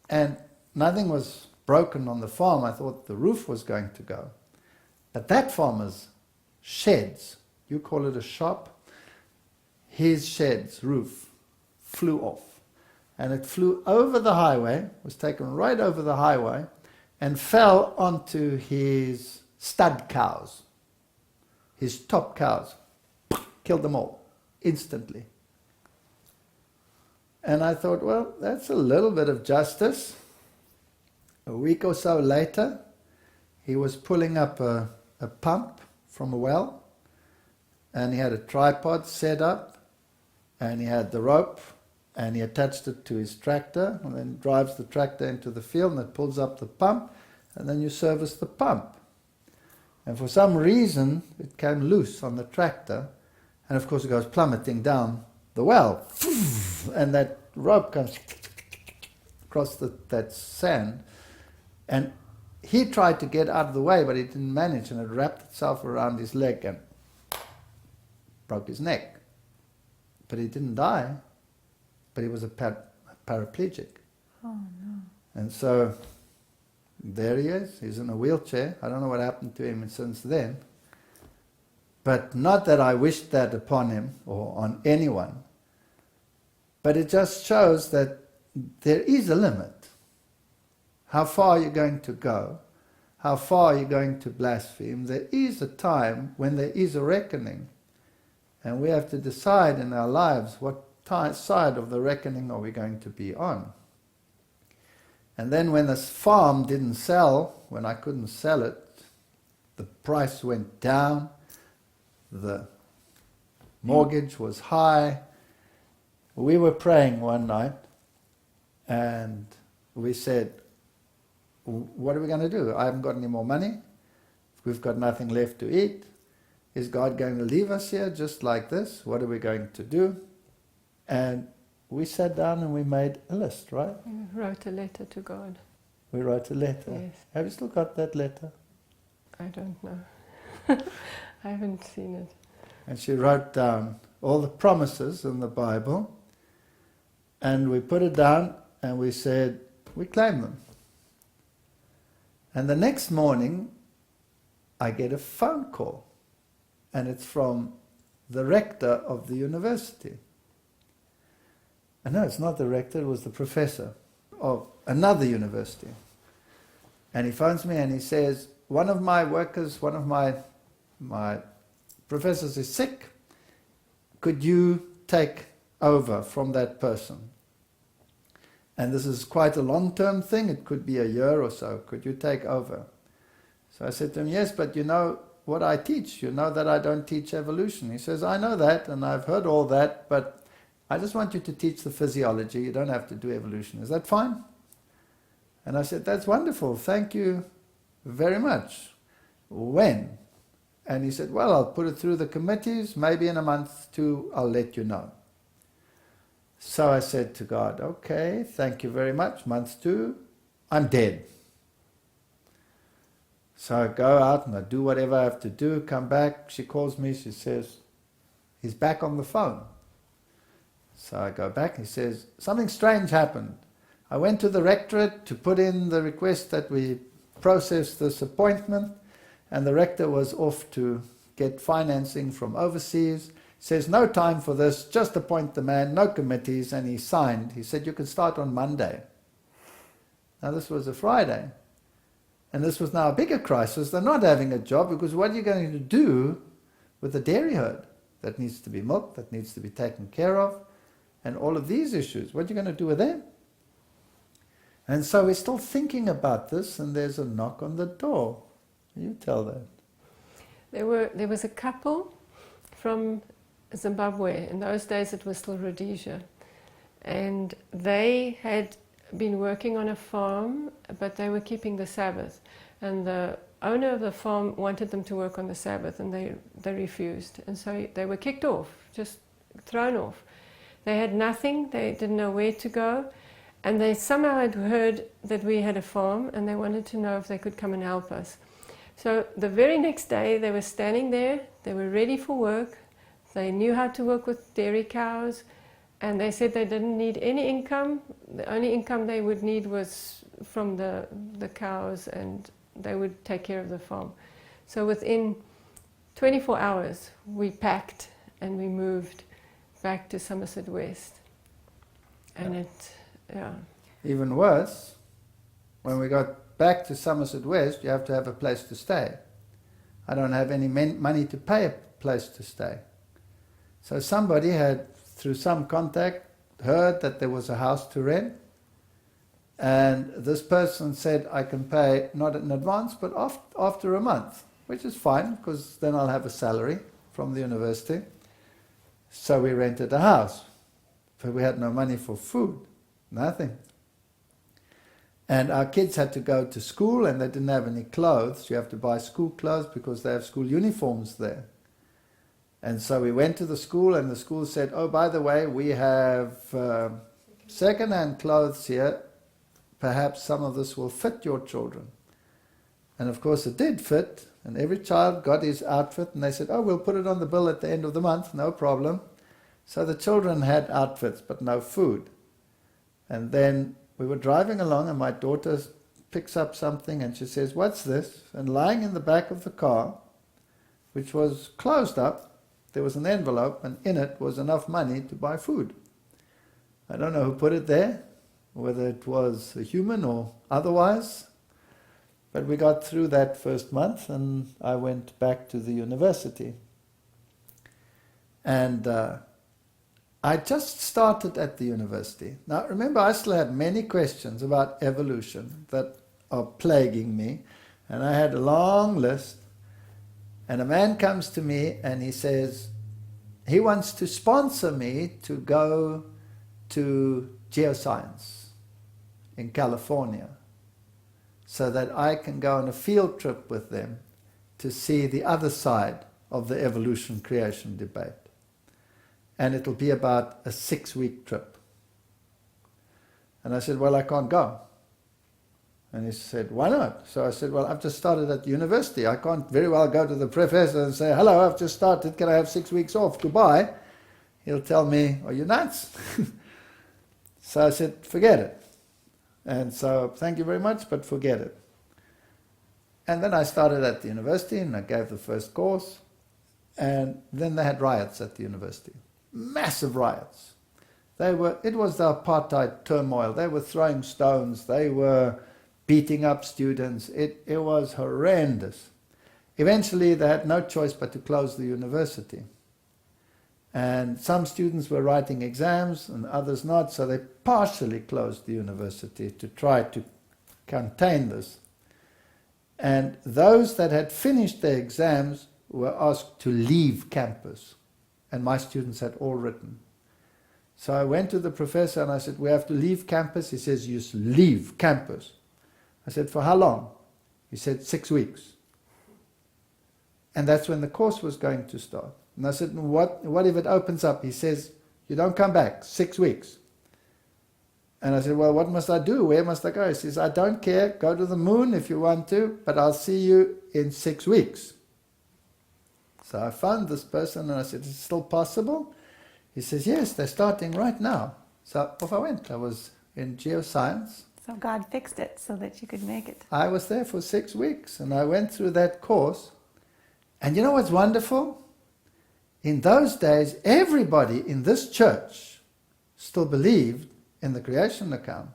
And nothing was broken on the farm. I thought the roof was going to go. But that farmer's sheds, you call it a shop, his shed's roof flew off. And it flew over the highway, was taken right over the highway, and fell onto his stud cows, his top cows. Killed them all, instantly. And I thought, well, that's a little bit of justice. A week or so later, he was pulling up a pump from a well, and he had a tripod set up, and he had the rope, and he attached it to his tractor, and then drives the tractor into the field, and it pulls up the pump, and then you service the pump. And for some reason, it came loose on the tractor, and of course it goes plummeting down the well, and that rope comes across that sand, and he tried to get out of the way, but he didn't manage, and it wrapped itself around his leg and broke his neck. But he didn't die, but he was a paraplegic. Oh no. And so there he is, he's in a wheelchair. I don't know what happened to him since then. But not that I wished that upon him or on anyone, but it just shows that there is a limit. How far you're going to go, how far you're going to blaspheme. There is a time when there is a reckoning, and we have to decide in our lives what side of the reckoning are we going to be on. And then when this farm didn't sell, when I couldn't sell it, the price went down. The mortgage was high. We were praying one night and we said, what are we going to do? I haven't got any more money. We've got nothing left to eat. Is God going to leave us here just like this? What are we going to do? And we sat down and we made a list, right? We wrote a letter to God. We wrote a letter. Yes. Have you still got that letter? I don't know. I haven't seen it. And she wrote down all the promises in the Bible, and we put it down and we said, we claim them. And the next morning, I get a phone call, and it's from the rector of the university. And no, it's not the rector, it was the professor of another university. And he phones me and he says, one of my workers, one of my professors is sick. Could you take over from that person? And this is quite a long-term thing. It could be a year or so. Could you take over? So I said to him, yes, but you know what I teach. You know that I don't teach evolution. He says, I know that, and I've heard all that, but I just want you to teach the physiology. You don't have to do evolution. Is that fine? And I said, that's wonderful. Thank you very much. When? And he said, well, I'll put it through the committees. Maybe in a month, 2, I'll let you know. So I said to God, okay, thank you very much. Month 2, I'm dead. So I go out and I do whatever I have to do, come back. She calls me, she says, he's back on the phone. So I go back, he says, something strange happened. I went to the rectorate to put in the request that we process this appointment, and the rector was off to get financing from overseas. Says, no time for this, just appoint the man, no committees, and he signed. He said, you can start on Monday. Now this was a Friday. And this was now a bigger crisis. They're not having a job, because what are you going to do with the dairy herd that needs to be milked, that needs to be taken care of, and all of these issues? What are you going to do with them? And so we're still thinking about this, and there's a knock on the door. You tell that. There was a couple from Zimbabwe. In those days it was still Rhodesia. And they had been working on a farm, but they were keeping the Sabbath. And the owner of the farm wanted them to work on the Sabbath, and they refused. And so they were kicked off, just thrown off. They had nothing, they didn't know where to go, and they somehow had heard that we had a farm, and they wanted to know if they could come and help us. So the very next day they were standing there, they were ready for work, they knew how to work with dairy cows, and they said they didn't need any income. The only income they would need was from the cows, and they would take care of the farm. So within 24 hours we packed and we moved back to Somerset West. And Even worse, when we got back to Somerset West, you have to have a place to stay. I don't have any money to pay a place to stay. So somebody had, through some contact, heard that there was a house to rent, and this person said, I can pay not in advance, but after a month, which is fine, because then I'll have a salary from the university. So we rented a house, but we had no money for food, nothing. And our kids had to go to school, and they didn't have any clothes. You have to buy school clothes because they have school uniforms there. And so we went to the school, and the school said, oh, by the way, we have second-hand clothes here. Perhaps some of this will fit your children. And of course it did fit, and every child got his outfit, and they said, oh, we'll put it on the bill at the end of the month, no problem. So the children had outfits, but no food. And then we were driving along, and my daughter picks up something, and she says, what's this? And lying in the back of the car, which was closed up, there was an envelope, and in it was enough money to buy food. I don't know who put it there, whether it was a human or otherwise, but we got through that first month, and I went back to the university. And I just started at the university. Now remember, I still had many questions about evolution that are plaguing me, and I had a long list. And a man comes to me and he says he wants to sponsor me to go to geoscience in California so that I can go on a field trip with them to see the other side of the evolution-creation debate. And it'll be about a 6-week trip. And I said, well, I can't go. And he said, why not? So I said, well, I've just started at the university. I can't very well go to the professor and say, hello, I've just started. Can I have 6 weeks off? Goodbye. He'll tell me, are you nuts? So I said, forget it. And so, thank you very much, but forget it. And then I started at the university, and I gave the first course. And then they had riots at the university. Massive riots. It was the apartheid turmoil. They were throwing stones. They were beating up students. It was horrendous. Eventually they had no choice but to close the university. And some students were writing exams and others not, so they partially closed the university to try to contain this. And those that had finished their exams were asked to leave campus. And my students had all written. So I went to the professor and I said, we have to leave campus. He says, you just leave campus. I said, for how long? He said, 6 weeks. And that's when the course was going to start. And I said, what if it opens up? He says, you don't come back, 6 weeks. And I said, well, what must I do? Where must I go? He says, I don't care. Go to the moon if you want to, but I'll see you in 6 weeks. So I found this person and I said, is it still possible? He says, yes, they're starting right now. So off I went. I was in geoscience. So God fixed it so that you could make it. I was there for 6 weeks and I went through that course. And you know what's wonderful? In those days, everybody in this church still believed in the creation account.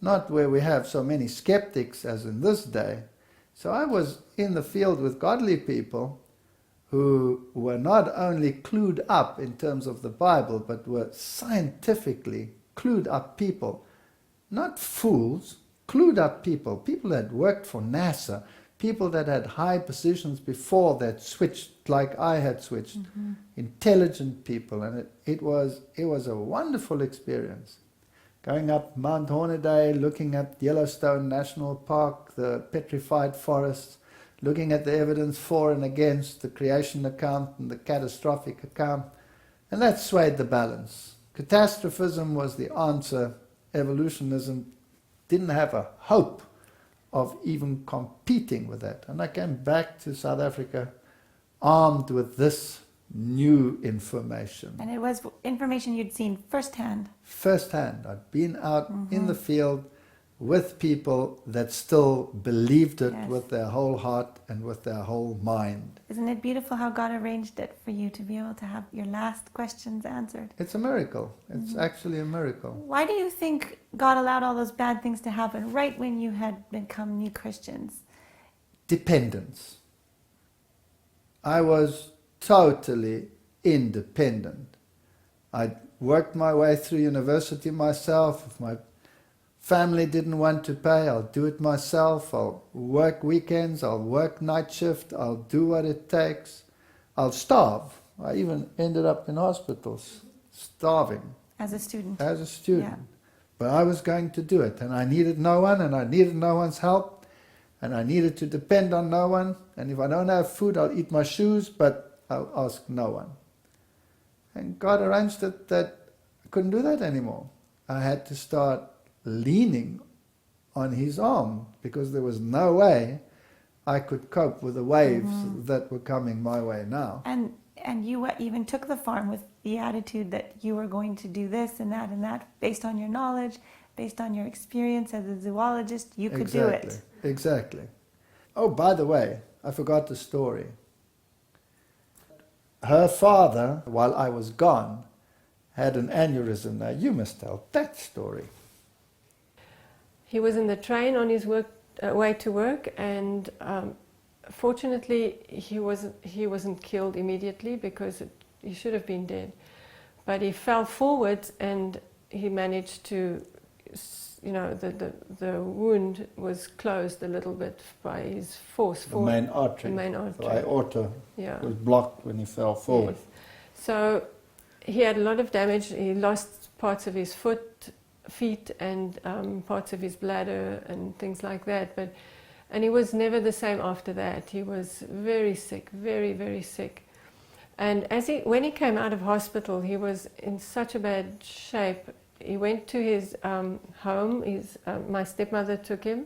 Not where we have so many skeptics as in this day. So I was in the field with godly people who were not only clued up in terms of the Bible, but were scientifically clued up people. Not fools, clued up people. People that worked for NASA, people that had high positions before that switched like I had switched. Mm-hmm. Intelligent people, and it was a wonderful experience. Going up Mount Hornaday, looking at Yellowstone National Park, the petrified forests, looking at the evidence for and against the creation account and the catastrophic account, and that swayed the balance. Catastrophism was the answer. Evolutionism didn't have a hope of even competing with that. And I came back to South Africa armed with this new information. And it was information you'd seen firsthand. Firsthand. I'd been out in the field with people that still believed it with their whole heart and with their whole mind. Isn't it beautiful how God arranged it for you to be able to have your last questions answered? It's a miracle. It's actually a miracle. Why do you think God allowed all those bad things to happen right when you had become new Christians? Dependence. I was totally independent. I worked my way through university myself. If my family didn't want to pay, I'll do it myself. I'll work weekends, I'll work night shift, I'll do what it takes. I'll starve. I even ended up in hospitals, starving. As a student? As a student. Yeah. But I was going to do it, and I needed no one, and I needed no one's help, and I needed to depend on no one, and if I don't have food, I'll eat my shoes, but I'll ask no one. And God arranged it that I couldn't do that anymore. I had to start leaning on His arm, because there was no way I could cope with the waves that were coming my way now. And you even took the farm with the attitude that you were going to do this and that, based on your knowledge, based on your experience as a zoologist, you could do it. Exactly. Oh, by the way, I forgot the story. Her father, while I was gone, had an aneurysm. Now, you must tell that story. He was in the train on his way to work, and fortunately he wasn't killed immediately, because he should have been dead. But he fell forward, and he managed to, the wound was closed a little bit by his force. The main artery. The main artery. The aorta was blocked when he fell forward. Yes. So he had a lot of damage. He lost parts of his feet and parts of his bladder and things like that. And he was never the same after that. He was very sick, very, very sick. And when he came out of hospital, he was in such a bad shape. He went to his home. My stepmother took him,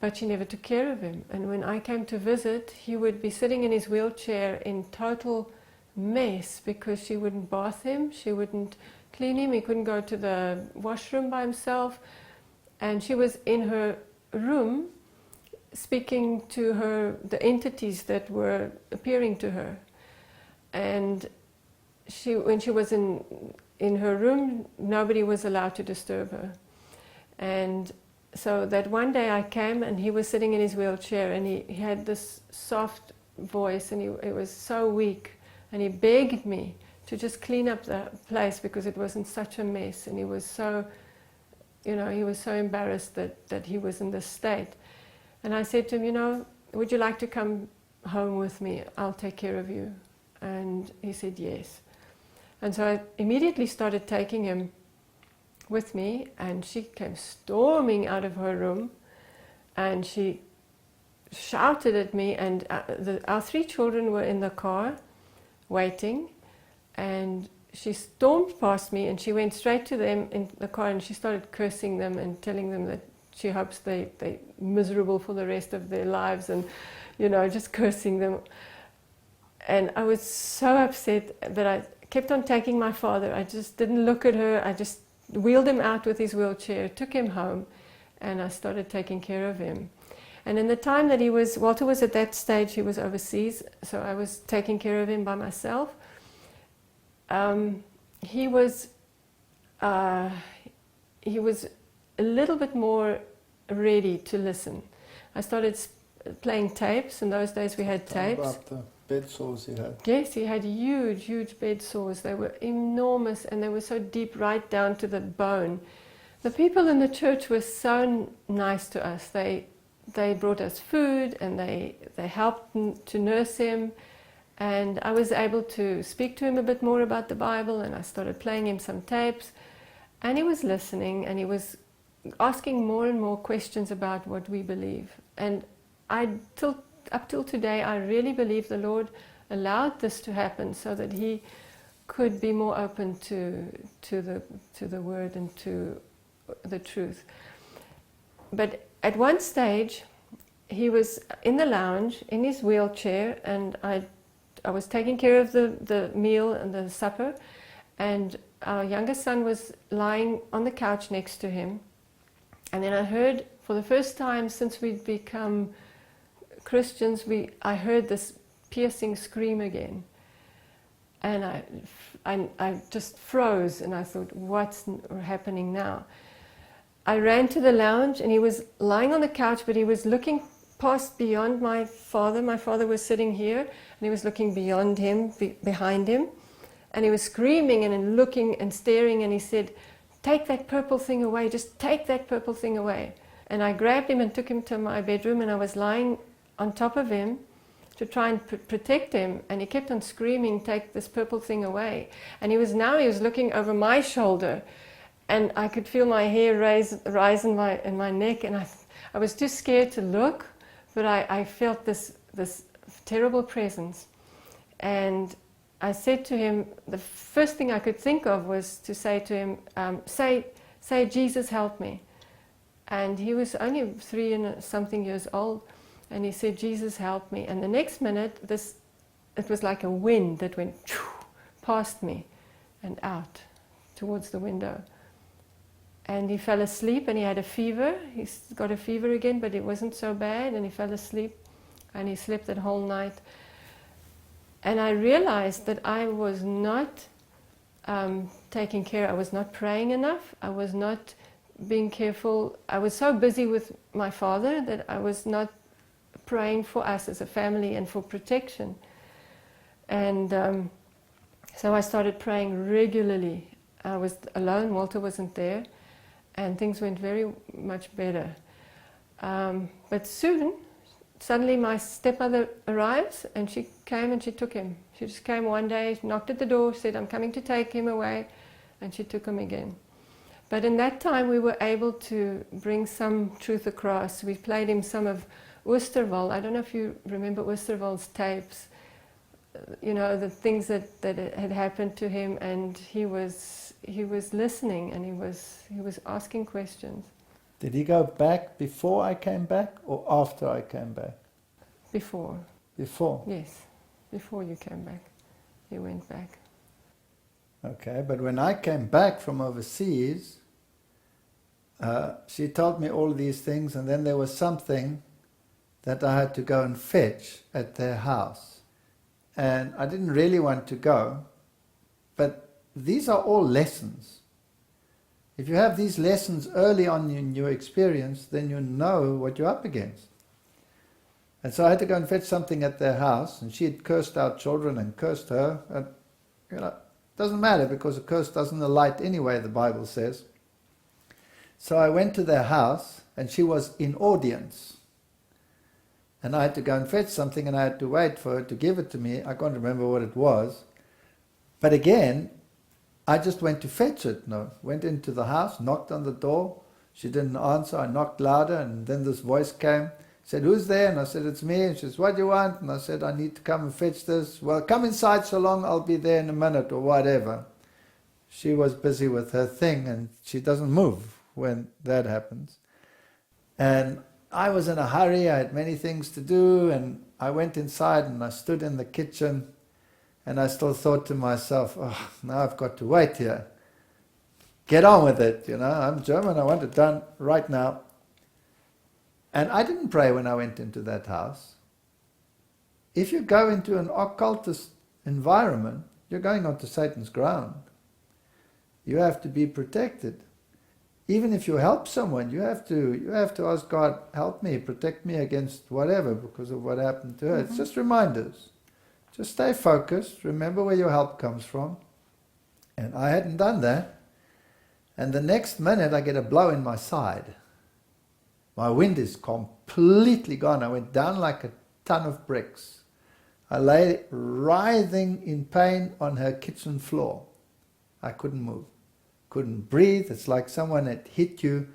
but she never took care of him. And when I came to visit, he would be sitting in his wheelchair in total mess, because she wouldn't bath him, she wouldn't clean him, he couldn't go to the washroom by himself. And she was in her room speaking to the entities that were appearing to her. And when she was in her room, nobody was allowed to disturb her. And so that one day I came, and he was sitting in his wheelchair, and he had this soft voice, and he was so weak and he begged me to just clean up the place because it was in such a mess, and he was so, he was so embarrassed that he was in this state. And I said to him, would you like to come home with me? I'll take care of you. And he said yes. And so I immediately started taking him with me, and she came storming out of her room, and she shouted at me, and our 3 children were in the car waiting, and she stormed past me and she went straight to them in the car, and she started cursing them and telling them that she hopes they're miserable for the rest of their lives, and just cursing them. And I was so upset that I kept on taking my father. I just didn't look at her. I just wheeled him out with his wheelchair, took him home, and I started taking care of him. And in the time that Walter was at that stage, he was overseas, so I was taking care of him by myself. He was a little bit more ready to listen. I started playing tapes. In those days we had tapes. About the bed sores he had. Yes, he had huge bed sores. They were enormous, and they were so deep, right down to the bone. The people in the church were so nice to us. They brought us food, and they helped to nurse him. And I was able to speak to him a bit more about the Bible, and I started playing him some tapes. And he was listening, and he was asking more and more questions about what we believe. And up till today, I really believe the Lord allowed this to happen so that he could be more open to the Word and to the truth. But at one stage, he was in the lounge in his wheelchair, and I was taking care of the meal and the supper, and our youngest son was lying on the couch next to him. And then I heard, for the first time since we'd become Christians, I heard this piercing scream again. And I just froze, and I thought, what's happening now? I ran to the lounge, and he was lying on the couch, but he was looking past beyond my father. My father was sitting here, and he was looking beyond him, behind him, and he was screaming and looking and staring, and he said, take that purple thing away, just take that purple thing away. And I grabbed him and took him to my bedroom, and I was lying on top of him to try and protect him, and he kept on screaming, take this purple thing away. And he was looking over my shoulder, and I could feel my hair rise in my neck, and I was too scared to look, but I felt this terrible presence. And I said to him, the first thing I could think of was to say to him, say, Jesus help me. And he was only 3 and something years old, and he said, Jesus help me. And the next minute, it was like a wind that went past me and out towards the window. And he fell asleep, and he had a fever. He's got a fever again, but it wasn't so bad, and he fell asleep, and he slept that whole night. And I realized that I was not taking care. I was not praying enough. I was not being careful. I was so busy with my father that I was not praying for us as a family and for protection. And so I started praying regularly. I was alone. Walter wasn't there. And things went very much better. But soon, suddenly my stepmother arrives, and she came and she took him. She just came one day, knocked at the door, said, I'm coming to take him away, and she took him again. But in that time we were able to bring some truth across. We played him some of Oosterwald. I don't know if you remember Oosterwald's tapes, the things that had happened to him, and he was listening, and he was asking questions. Did he go back before I came back or after I came back? Before. Before? Yes, before you came back. He went back. Okay, but when I came back from overseas, she told me all these things, and then there was something that I had to go and fetch at their house. And I didn't really want to go, but these are all lessons. If you have these lessons early on in your experience, then you know what you're up against. And so I had to go and fetch something at their house, and she had cursed our children and cursed her. And, it doesn't matter because a curse doesn't alight anyway, the Bible says. So I went to their house, and she was in audience. And I had to go and fetch something, and I had to wait for her to give it to me. I can't remember what it was. But again, I just went to fetch it. No, went into the house, knocked on the door. She didn't answer. I knocked louder, and then this voice came. Said, "Who's there?" And I said, "It's me." And she says, "What do you want?" And I said, "I need to come and fetch this." "Well, come inside so long, I'll be there in a minute," or whatever. She was busy with her thing, and she doesn't move when that happens. And I was in a hurry. I had many things to do, and I went inside and I stood in the kitchen, and I still thought to myself, "Oh, now I've got to wait here. Get on with it, I'm German, I want it done right now." And I didn't pray when I went into that house. If you go into an occultist environment, you're going onto Satan's ground. You have to be protected. Even if you help someone, you have to ask God, "Help me, protect me against whatever because of what happened to her." It's just reminders. Just stay focused. Remember where your help comes from. And I hadn't done that. And the next minute I get a blow in my side. My wind is completely gone. I went down like a ton of bricks. I lay writhing in pain on her kitchen floor. I couldn't move. Couldn't breathe. It's like someone had hit you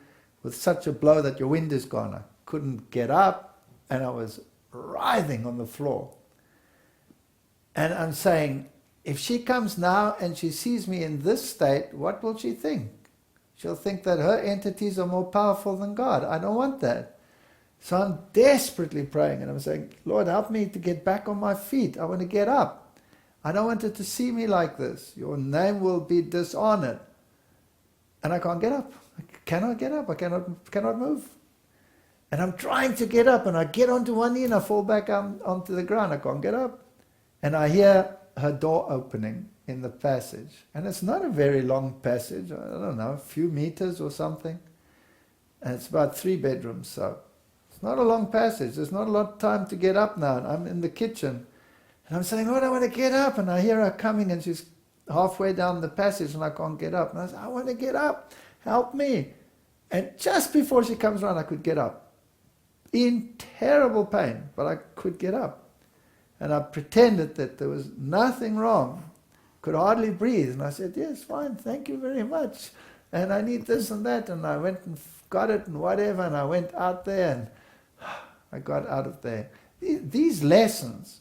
with such a blow that your wind is gone. I couldn't get up, and I was writhing on the floor. And I'm saying, if she comes now and she sees me in this state, what will she think? She'll think that her entities are more powerful than God. I don't want that. So I'm desperately praying, and I'm saying, "Lord, help me to get back on my feet. I want to get up. I don't want her to see me like this. Your name will be dishonored." And I can't get up. I cannot get up. I cannot move. And I'm trying to get up, and I get onto one knee and I fall back onto the ground. I can't get up. And I hear her door opening in the passage. And it's not a very long passage. I don't know, a few meters or something. And it's about 3 bedrooms, so it's not a long passage. There's not a lot of time to get up now. And I'm in the kitchen. And I'm saying, "Lord, I want to get up." And I hear her coming, and she's halfway down the passage, and I can't get up. And I say, "I want to get up. Help me." And just before she comes around, I could get up. In terrible pain, but I could get up. And I pretended that there was nothing wrong. Could hardly breathe. And I said, "Yes, fine, thank you very much. And I need this and that." And I went and got it and whatever. And I went out there, and I got out of there. These lessons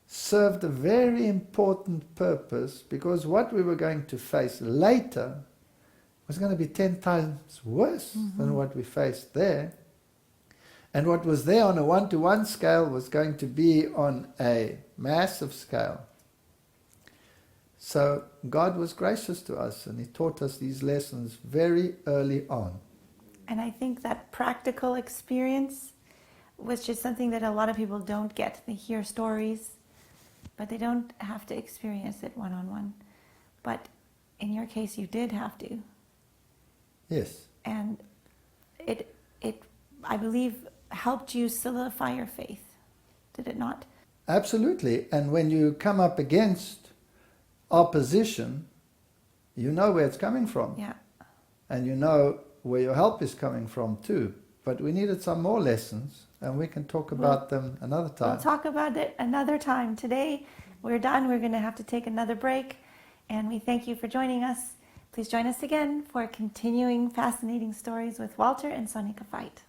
served a very important purpose, because what we were going to face later was going to be 10 times worse than what we faced there. And what was there on a one-to-one scale was going to be on a massive scale. So God was gracious to us, and He taught us these lessons very early on. And I think that practical experience was just something that a lot of people don't get. They hear stories, but they don't have to experience it one-on-one. But in your case, you did have to. Yes. And it I believe, helped you solidify your faith, did it not? Absolutely. And when you come up against opposition, you know where it's coming from. Yeah. And you know where your help is coming from too. But we needed some more lessons, and we can talk about them another time. We'll talk about it another time. Today, we're done. We're going to have to take another break. And we thank you for joining us. Please join us again for continuing fascinating stories with Walter and Sonica Veith.